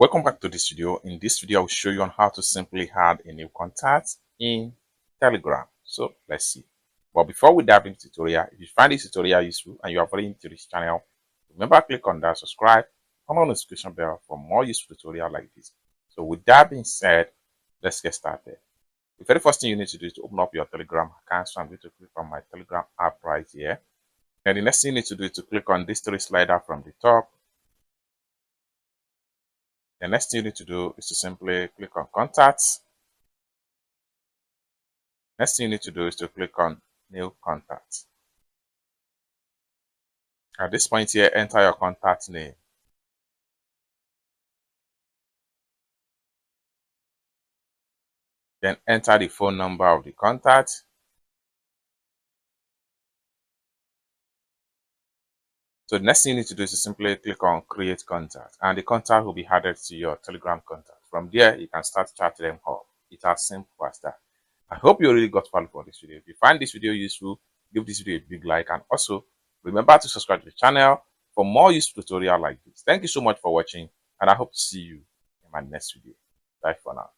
Welcome back to this video. In this video, I'll show you on how to simply add a new contact in Telegram. So let's see. But before we dive into the tutorial, if you find this tutorial useful and you are very into this channel, remember click on that subscribe, turn on the notification bell for more useful tutorial like this. So with that being said, let's get started. The very first thing you need to do is to open up your Telegram account. So I'm going to click on my Telegram app right here. And the next thing you need to do is to click on this three slider from the top. The next thing you need to do is to simply click on contacts. Next thing you need to do is to click on new contact. At this point here, enter your contact name. Then enter the phone number of the contact. So the next thing you need to do is to simply click on create contact, and the contact will be added to your Telegram contact. From there, you can start chatting them up. It's as simple as that. I hope you really got value from this video. If you find this video useful, give this video a big like, and also remember to subscribe to the channel for more useful tutorial like this. Thank you so much for watching, and I hope to see you in my next video. Bye for now.